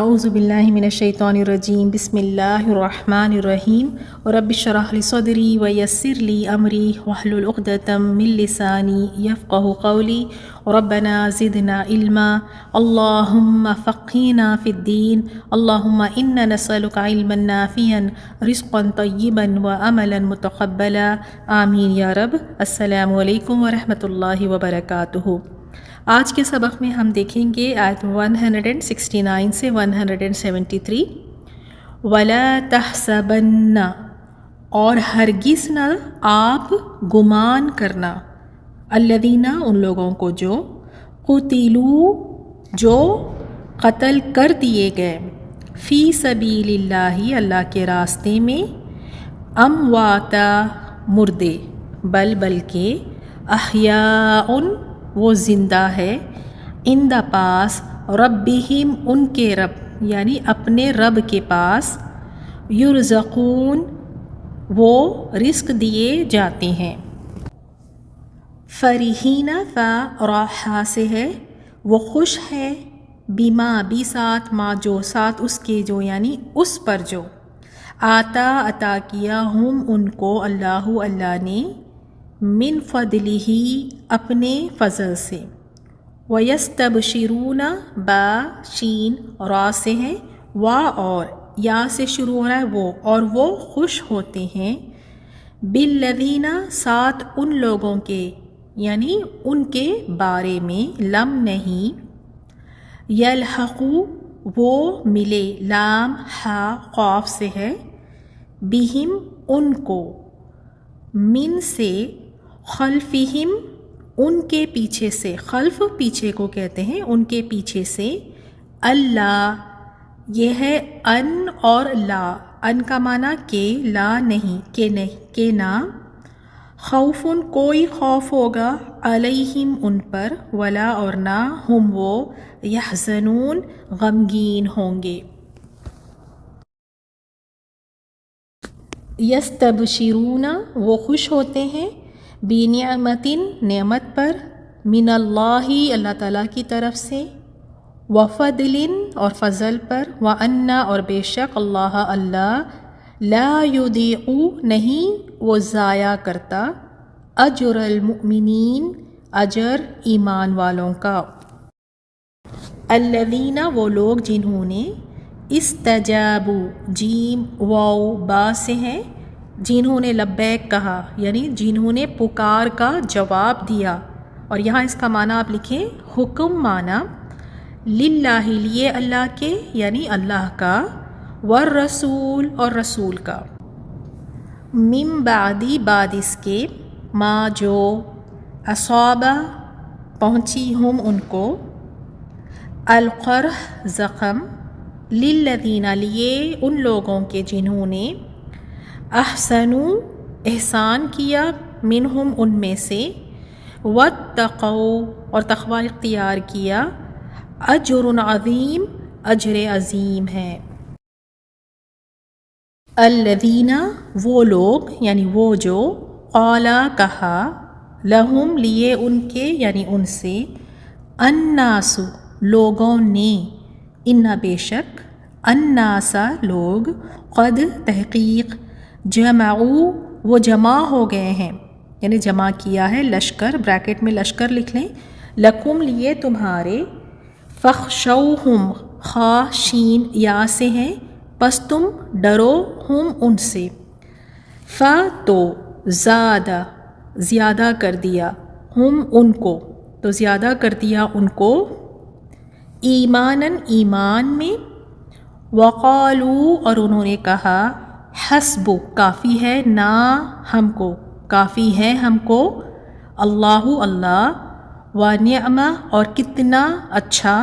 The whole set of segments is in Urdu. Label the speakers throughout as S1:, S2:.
S1: اعوذ باللہ من الشیطان الرجیم بسم اللہ الرحمن الرحیم رب اشرح لی صدری ویسر لی امری واحلل عقدۃ من لسانی یفقہوا قولی ربنا زدنا علما اللہم فقہنا فی الدین اللہم انا نسألک علما نافعا رزقا طیبا وعملا متقبلا آمین یا رب۔ السلام علیکم ورحمۃ اللہ وبرکاتہ۔ آج کے سبق میں ہم دیکھیں گے آیت 169 سے 173۔ وَلَا تَحْسَبَنَّ، اور ہرگز نہ آپ گمان کرنا، الذین، ان لوگوں کو جو قتلوا، جو قتل کر دیے گئے، فی سبیل اللہ، اللہ کے راستے میں، امواتا، مردے، بلکہ احیاء، وہ زندہ ہے، عند پاس، ربہم، ان کے رب یعنی اپنے رب کے پاس، یرزقون، وہ رزق دیے جاتے ہیں۔ فرحین، فرح سے ہے، وہ خوش ہے، بما، بھی ساتھ، ما، جو ساتھ اس کے، جو یعنی اس پر جو، آتا، عطا کیا، ہم، ان کو، اللہ نے، من فضلہ، اپنے فضل سے، وَيَسْتَبْشِرُونَ، با، شین، را سے ہے، وا، اور یا سے شروع ہو رہا ہے، وہ، اور وہ خوش ہوتے ہیں، بالذین، ساتھ ان لوگوں کے، یعنی ان کے بارے میں، لم، نہیں، یلحقوا، وہ ملے، لام، ہا، قاف سے ہے، بہم، ان کو، من سے، خلفہم، ان کے پیچھے سے، خلف پیچھے کو کہتے ہیں، ان کے پیچھے سے، اللہ، یہ ہے ان اور لا، ان کا معنی کہ، لا نہیں، کہ نہ، خوف، کوئی خوف ہوگا، علیہم، ان پر، ولا، اور نہ، ہم، وہ، یحزنون، غمگین ہوں گے۔ یستبشرون، وہ خوش ہوتے ہیں، بنعمت، نعمت پر، من اللہ، اللہ تعالیٰ کی طرف سے، وفضل، اور فضل پر، وَأَنَّ، اور بے شک، اللہ لا یضیع، نہیں وہ ضائع کرتا، اجر المؤمنین، اجر ایمان والوں کا۔ الذین، وہ لوگ جنہوں نے، استجابوا، جیم، واو، با سے ہیں، جنہوں نے لبیک کہا، یعنی جنہوں نے پکار کا جواب دیا، اور یہاں اس کا معنی آپ لکھیں حکم معنی، للہ، لیے اللہ کے، یعنی اللہ کا، والرسول، اور رسول کا، من بعد، بعد اس کے، ما، جو، اصابہ، پہنچی، ہم، ان کو، القرح، زخم، للذین، لیے ان لوگوں کے جنہوں نے، احسنوا، احسان کیا، منہم، ان میں سے، واتقوا، اور تقوی اختیار کیا، اجر عظیم، اجر عظیم ہے۔ الذین، وہ لوگ، یعنی وہ جو، قالا، کہا، لہم، لیے ان کے، یعنی ان سے، الناس، لوگوں نے، ان، بے شک، الناس، لوگ، قد، تحقیق، جمعوا، وہ جمع ہو گئے ہیں، یعنی جمع کیا ہے، لشکر، بریکٹ میں لشکر لکھ لیں، لکم، لیے تمہارے، فخشوہم، خا، شین، یا سے ہیں، پس تم ڈرو، ہم، ان سے، تو زادہ، زیادہ کر دیا، ہم، ان کو، تو زیادہ کر دیا ان کو، ایماناً، ایمان میں، وقالو، اور انہوں نے کہا، حسب، کافی ہے، نا، ہم کو، کافی ہے ہم کو، اللہ، ونعم، اور کتنا اچھا،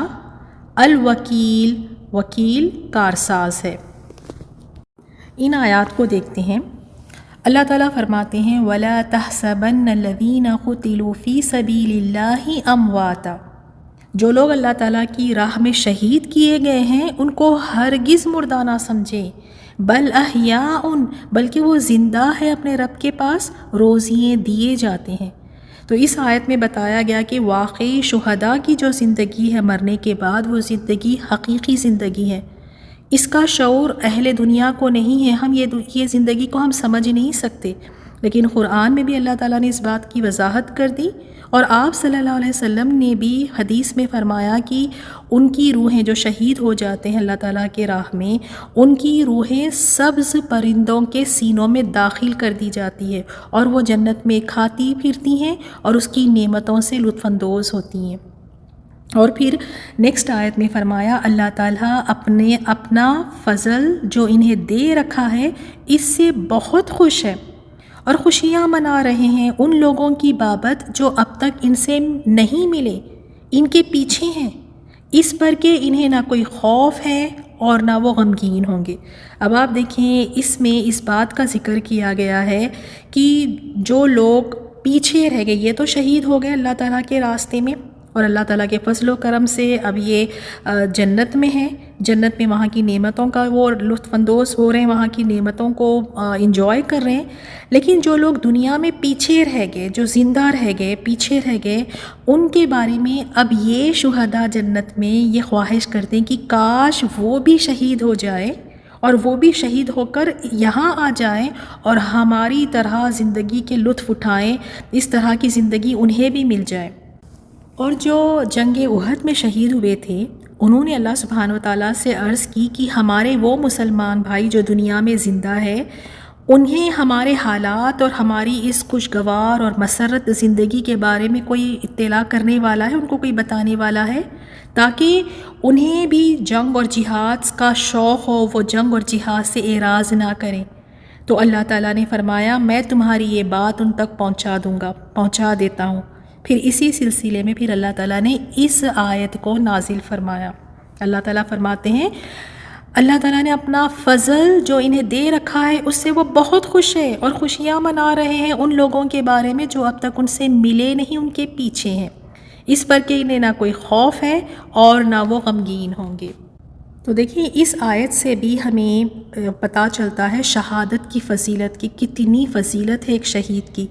S1: الوکیل، وکیل، کارساز ہے۔ ان آیات کو دیکھتے ہیں۔ اللہ تعالیٰ فرماتے ہیں، وَلَا تَحْسَبَنَّ الَّذِينَ قُتِلُوا فِي سَبِيلِ اللَّهِ أَمْوَاتًا، جو لوگ اللہ تعالیٰ کی راہ میں شہید کیے گئے ہیں ان کو ہرگز مردہ نہ سمجھیں، بل احیاء، بلکہ وہ زندہ ہے اپنے رب کے پاس، روزیے دیے جاتے ہیں۔ تو اس آیت میں بتایا گیا کہ واقعی شہداء کی جو زندگی ہے مرنے کے بعد، وہ زندگی حقیقی زندگی ہے، اس کا شعور اہل دنیا کو نہیں ہے، ہم یہ زندگی کو ہم سمجھ نہیں سکتے، لیکن قرآن میں بھی اللہ تعالیٰ نے اس بات کی وضاحت کر دی، اور آپ صلی اللہ علیہ وسلم نے بھی حدیث میں فرمایا کہ ان کی روحیں جو شہید ہو جاتے ہیں اللہ تعالیٰ کے راہ میں، ان کی روحیں سبز پرندوں کے سینوں میں داخل کر دی جاتی ہے، اور وہ جنت میں کھاتی پھرتی ہیں اور اس کی نعمتوں سے لطف اندوز ہوتی ہیں۔ اور پھر نیکسٹ آیت میں فرمایا اللہ تعالیٰ اپنا فضل جو انہیں دے رکھا ہے اس سے بہت خوش ہے، اور خوشیاں منا رہے ہیں ان لوگوں کی بابت جو اب تک ان سے نہیں ملے، ان کے پیچھے ہیں، اس پر کہ انہیں نہ کوئی خوف ہے اور نہ وہ غمگین ہوں گے۔ اب آپ دیکھیں اس میں اس بات کا ذکر کیا گیا ہے کہ جو لوگ پیچھے رہ گئے، یہ تو شہید ہو گئے اللہ تعالیٰ کے راستے میں، اور اللہ تعالیٰ کے فضل و کرم سے اب یہ جنت میں ہیں، جنت میں وہاں کی نعمتوں کا وہ لطف اندوز ہو رہے ہیں، وہاں کی نعمتوں کو انجوائے کر رہے ہیں۔ لیکن جو لوگ دنیا میں پیچھے رہ گئے، جو زندہ رہ گئے، پیچھے رہ گئے، ان کے بارے میں اب یہ شہداء جنت میں یہ خواہش کرتے ہیں کہ کاش وہ بھی شہید ہو جائے، اور وہ بھی شہید ہو کر یہاں آ جائیں اور ہماری طرح زندگی کے لطف اٹھائیں، اس طرح کی زندگی انہیں بھی مل جائے۔ اور جو جنگ احد میں شہید ہوئے تھے، انہوں نے اللہ سبحانہ وتعالیٰ سے عرض کی کہ ہمارے وہ مسلمان بھائی جو دنیا میں زندہ ہے، انہیں ہمارے حالات اور ہماری اس خوشگوار اور مسرت زندگی کے بارے میں کوئی اطلاع کرنے والا ہے، ان کو کوئی بتانے والا ہے، تاکہ انہیں بھی جنگ اور جہاد کا شوق ہو، وہ جنگ اور جہاد سے اعراض نہ کریں۔ تو اللہ تعالیٰ نے فرمایا میں تمہاری یہ بات ان تک پہنچا دیتا ہوں۔ پھر اسی سلسلے میں پھر اللہ تعالیٰ نے اس آیت کو نازل فرمایا۔ اللہ تعالیٰ فرماتے ہیں اللہ تعالیٰ نے اپنا فضل جو انہیں دے رکھا ہے اس سے وہ بہت خوش ہے، اور خوشیاں منا رہے ہیں ان لوگوں کے بارے میں جو اب تک ان سے ملے نہیں، ان کے پیچھے ہیں، اس پر کہ انہیں نہ کوئی خوف ہے اور نہ وہ غمگین ہوں گے۔ تو دیکھیں اس آیت سے بھی ہمیں پتہ چلتا ہے شہادت کی فضیلت کی، کتنی فضیلت ہے ایک شہید کی۔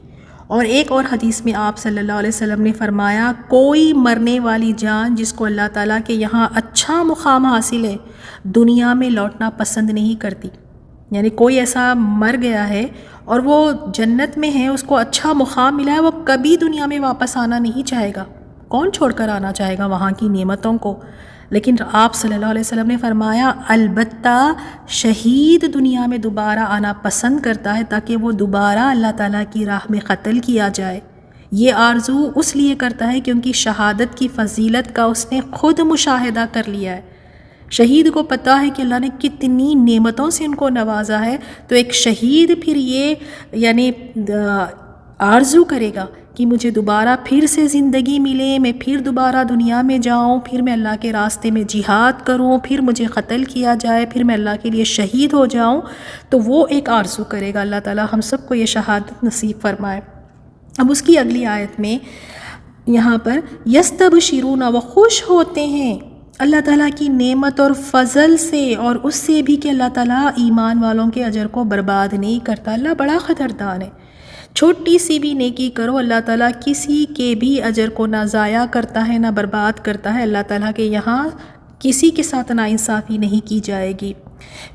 S1: اور ایک اور حدیث میں آپ صلی اللہ علیہ وسلم نے فرمایا کوئی مرنے والی جان جس کو اللہ تعالیٰ کے یہاں اچھا مقام حاصل ہے، دنیا میں لوٹنا پسند نہیں کرتی۔ یعنی کوئی ایسا مر گیا ہے اور وہ جنت میں ہے، اس کو اچھا مقام ملا ہے، وہ کبھی دنیا میں واپس آنا نہیں چاہے گا۔ کون چھوڑ کر آنا چاہے گا وہاں کی نعمتوں کو؟ لیکن آپ صلی اللہ علیہ وسلم نے فرمایا البتہ شہید دنیا میں دوبارہ آنا پسند کرتا ہے تاکہ وہ دوبارہ اللہ تعالیٰ کی راہ میں قتل کیا جائے۔ یہ آرزو اس لیے کرتا ہے کیونکہ شہادت کی فضیلت کا اس نے خود مشاہدہ کر لیا ہے۔ شہید کو پتہ ہے کہ اللہ نے کتنی نعمتوں سے ان کو نوازا ہے، تو ایک شہید پھر یہ یعنی آرزو کرے گا کہ مجھے دوبارہ پھر سے زندگی ملے، میں پھر دوبارہ دنیا میں جاؤں، پھر میں اللہ کے راستے میں جہاد کروں، پھر مجھے قتل کیا جائے، پھر میں اللہ کے لیے شہید ہو جاؤں، تو وہ ایک آرزو کرے گا۔ اللہ تعالیٰ ہم سب کو یہ شہادت نصیب فرمائے۔ اب اس کی اگلی آیت میں یہاں پر یستبشرون، وہ خوش ہوتے ہیں اللہ تعالیٰ کی نعمت اور فضل سے، اور اس سے بھی کہ اللہ تعالیٰ ایمان والوں کے اجر کو برباد نہیں کرتا۔ اللہ بڑا قدردان ہے، چھوٹی سی بھی نیکی کرو اللہ تعالیٰ کسی کے بھی اجر کو نہ ضائع کرتا ہے نہ برباد کرتا ہے۔ اللہ تعالیٰ کے یہاں کسی کے ساتھ ناانصافی نہیں کی جائے گی۔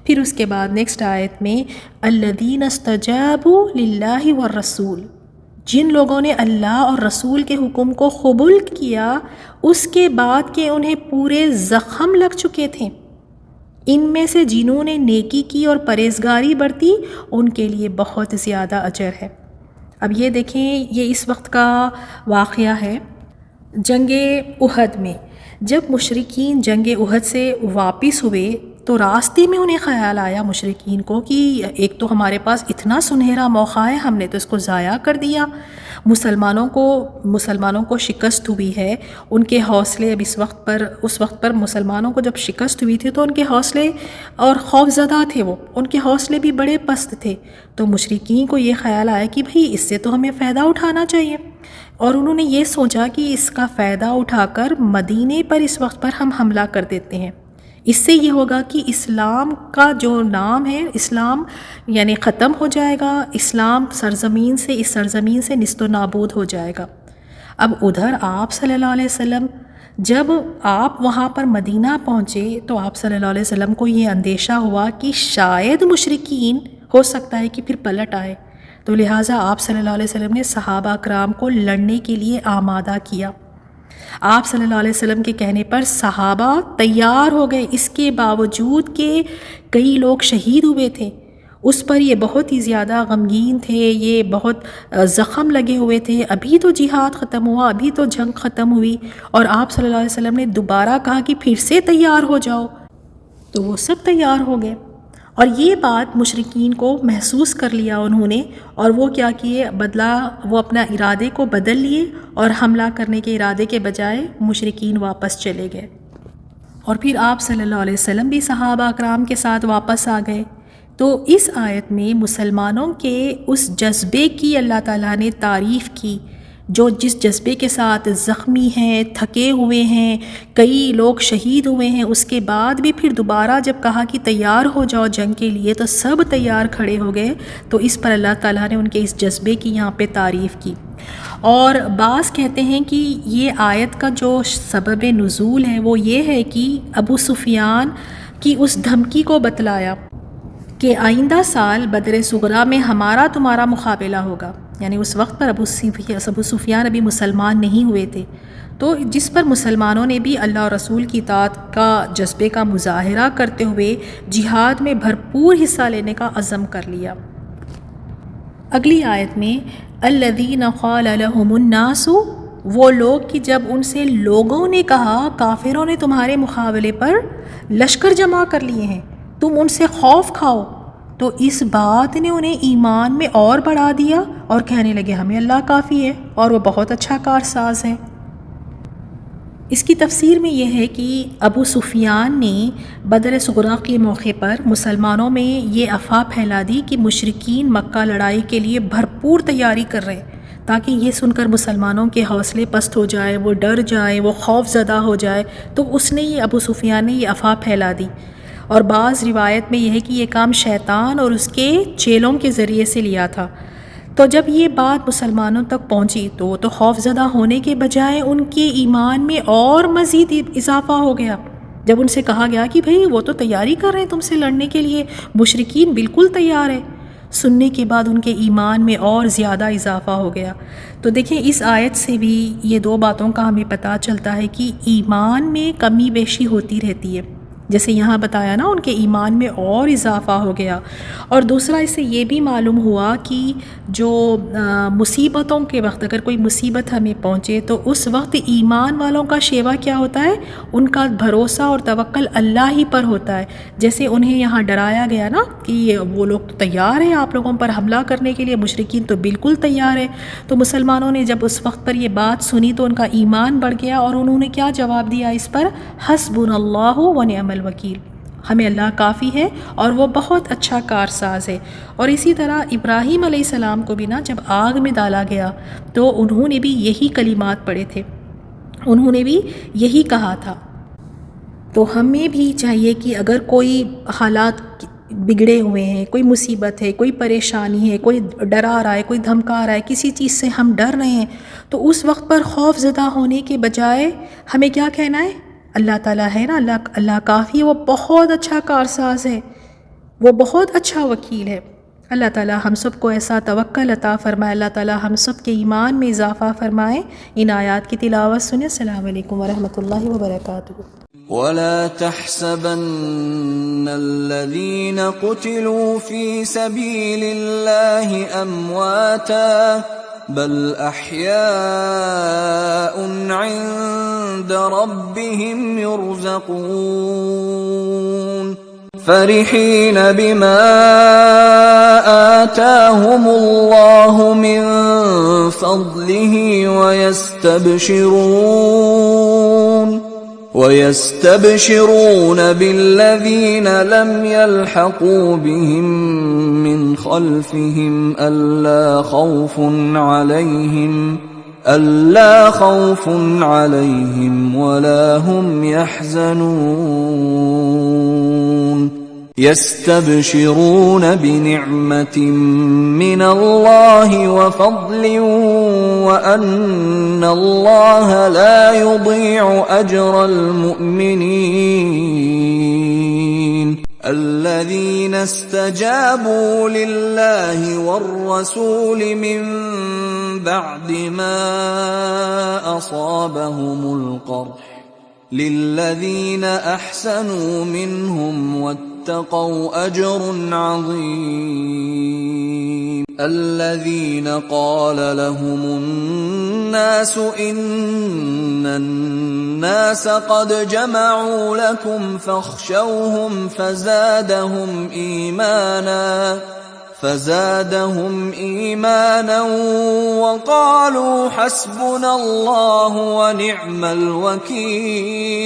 S1: پھر اس کے بعد نیکسٹ آیت میں الذین استجابوا للہ والرسول، جن لوگوں نے اللہ اور رسول کے حکم کو قبول کیا اس کے بعد کہ انہیں پورے زخم لگ چکے تھے، ان میں سے جنہوں نے نیکی کی اور پرہیزگاری برتی ان کے لیے بہت زیادہ اجر ہے۔ اب یہ دیکھیں یہ اس وقت کا واقعہ ہے جنگ احد میں، جب مشرکین جنگ احد سے واپس ہوئے تو راستے میں انہیں خیال آیا مشرکین کو کہ ایک تو ہمارے پاس اتنا سنہرا موقع ہے، ہم نے تو اس کو ضائع کر دیا۔ مسلمانوں کو شکست ہوئی ہے، ان کے حوصلے اب اس وقت پر مسلمانوں کو جب شکست ہوئی تھی تو ان کے حوصلے اور خوف زدہ تھے، ان کے حوصلے بھی بڑے پست تھے۔ تو مشرکین کو یہ خیال آیا کہ بھئی اس سے تو ہمیں فائدہ اٹھانا چاہیے، اور انہوں نے یہ سوچا کہ اس کا فائدہ اٹھا کر مدینے پر اس وقت پر ہم حملہ کر دیتے ہیں۔ اس سے یہ ہوگا کہ اسلام کا جو نام ہے، اسلام یعنی ختم ہو جائے گا، اسلام اس سرزمین سے نیست و نابود ہو جائے گا۔ اب ادھر آپ صلی اللہ علیہ وسلم جب آپ وہاں پر مدینہ پہنچے تو آپ صلی اللہ علیہ وسلم کو یہ اندیشہ ہوا کہ شاید مشرکین ہو سکتا ہے کہ پھر پلٹ آئے، تو لہٰذا آپ صلی اللہ علیہ وسلم نے صحابہ کرام کو لڑنے کے لیے آمادہ کیا۔ آپ صلی اللہ علیہ وسلم کے کہنے پر صحابہ تیار ہو گئے، اس کے باوجود کہ کئی لوگ شہید ہوئے تھے، اس پر یہ بہت ہی زیادہ غمگین تھے، یہ بہت زخم لگے ہوئے تھے، ابھی تو جہاد ختم ہوا، ابھی تو جنگ ختم ہوئی، اور آپ صلی اللہ علیہ وسلم نے دوبارہ کہا کہ پھر سے تیار ہو جاؤ، تو وہ سب تیار ہو گئے۔ اور یہ بات مشرکین کو محسوس کر لیا انہوں نے، اور وہ کیا کیے، وہ اپنا ارادے کو بدل لیے اور حملہ کرنے کے ارادے کے بجائے مشرکین واپس چلے گئے۔ اور پھر آپ صلی اللہ علیہ وسلم بھی صحابہ اکرام کے ساتھ واپس آ گئے۔ تو اس آیت میں مسلمانوں کے اس جذبے کی اللہ تعالیٰ نے تعریف کی، جو جس جذبے کے ساتھ زخمی ہیں، تھکے ہوئے ہیں، کئی لوگ شہید ہوئے ہیں، اس کے بعد بھی پھر دوبارہ جب کہا کہ تیار ہو جاؤ جنگ کے لیے تو سب تیار کھڑے ہو گئے، تو اس پر اللہ تعالیٰ نے ان کے اس جذبے کی یہاں پہ تعریف کی۔ اور بعض کہتے ہیں کہ یہ آیت کا جو سبب نزول ہے وہ یہ ہے کہ ابو سفیان کی اس دھمکی کو بتلایا کہ آئندہ سال بدر صغریٰ میں ہمارا تمہارا مقابلہ ہوگا، یعنی اس وقت پر ابو سفیان ابھی مسلمان نہیں ہوئے تھے، تو جس پر مسلمانوں نے بھی اللہ اور رسول کی اطاعت کا جذبے کا مظاہرہ کرتے ہوئے جہاد میں بھرپور حصہ لینے کا عزم کر لیا۔ اگلی آیت میں الذین قال لهم الناس، وہ لوگ کہ جب ان سے لوگوں نے کہا کافروں نے تمہارے مقابلے پر لشکر جمع کر لیے ہیں، تم ان سے خوف کھاؤ، تو اس بات نے انہیں ایمان میں اور بڑھا دیا اور کہنے لگے ہمیں اللہ کافی ہے اور وہ بہت اچھا کارساز ہے۔ اس کی تفسیر میں یہ ہے کہ ابو سفیان نے بدر صغریٰ کے موقع پر مسلمانوں میں یہ افواہ پھیلا دی کہ مشرکین مکہ لڑائی کے لیے بھرپور تیاری کر رہے ہیں، تاکہ یہ سن کر مسلمانوں کے حوصلے پست ہو جائے، وہ ڈر جائیں، وہ خوف زدہ ہو جائے، تو اس نے یہ ابو سفیان نے یہ افواہ پھیلا دی۔ اور بعض روایت میں یہ ہے کہ یہ کام شیطان اور اس کے چیلوں کے ذریعے سے لیا تھا۔ تو جب یہ بات مسلمانوں تک پہنچی تو وہ تو خوف زدہ ہونے کے بجائے ان کے ایمان میں اور مزید اضافہ ہو گیا، جب ان سے کہا گیا کہ بھئی وہ تو تیاری کر رہے ہیں تم سے لڑنے کے لیے، مشرکین بالکل تیار ہے، سننے کے بعد ان کے ایمان میں اور زیادہ اضافہ ہو گیا۔ تو دیکھیں اس آیت سے بھی یہ دو باتوں کا ہمیں پتہ چلتا ہے کہ ایمان میں کمی بیشی ہوتی رہتی ہے، جیسے یہاں بتایا نا ان کے ایمان میں اور اضافہ ہو گیا۔ اور دوسرا اس سے یہ بھی معلوم ہوا کہ جو مصیبتوں کے وقت اگر کوئی مصیبت ہمیں پہنچے تو اس وقت ایمان والوں کا شیوا کیا ہوتا ہے، ان کا بھروسہ اور توکل اللہ ہی پر ہوتا ہے۔ جیسے انہیں یہاں ڈرایا گیا نا کہ وہ لوگ تو تیار ہیں آپ لوگوں پر حملہ کرنے کے لیے، مشرکین تو بالکل تیار ہے، تو مسلمانوں نے جب اس وقت پر یہ بات سنی تو ان کا ایمان بڑھ گیا، اور انہوں نے کیا جواب دیا اس پر، حسبنا اللہ ونعم الوکیل، ہمیں اللہ کافی ہے اور وہ بہت اچھا کارساز ہے۔ اور اسی طرح ابراہیم علیہ السلام کو بھی نا جب آگ میں ڈالا گیا تو انہوں نے بھی یہی کلمات پڑھے تھے، انہوں نے بھی یہی کہا تھا۔ تو ہمیں بھی چاہیے کہ اگر کوئی حالات بگڑے ہوئے ہیں، کوئی مصیبت ہے، کوئی پریشانی ہے، کوئی ڈرا رہا ہے، کوئی دھمکا رہا ہے، کسی چیز سے ہم ڈر رہے ہیں، تو اس وقت پر خوف زدہ ہونے کے بجائے ہمیں کیا کہنا ہے، اللہ تعالیٰ ہے نا، اللہ کافی ہے، وہ بہت اچھا کارساز ہے، وہ بہت اچھا وکیل ہے۔ اللہ تعالیٰ ہم سب کو ایسا توکل عطا فرمائے، اللہ تعالیٰ ہم سب کے ایمان میں اضافہ فرمائے۔ ان آیات کی تلاوت سنیں۔ السلام علیکم ورحمۃ اللہ وبرکاتہ۔
S2: ولا تحسبن الذين قتلوا في سبيل الله أمواتا بل أحياء عند ربهم يرزقون فرحين بما آتاهم الله من فضله ويستبشرون بالذين لم يلحقوا بهم من خلفهم ألا خوف عليهم ولا هم يحزنون يستبشرون بنعمة من الله وفضل وأن الله لا يضيع أجر المؤمنين الذين استجابوا لله والرسول من بعد ما أصابهم القرح للذين أحسنوا منهم واتقوا أجر عظيم الذين قال لهم الناس إن الناس قد جمعوا لكم فاخشوهم فزادهم إيمانا وقالوا حسبنا الله ونعم الوكيل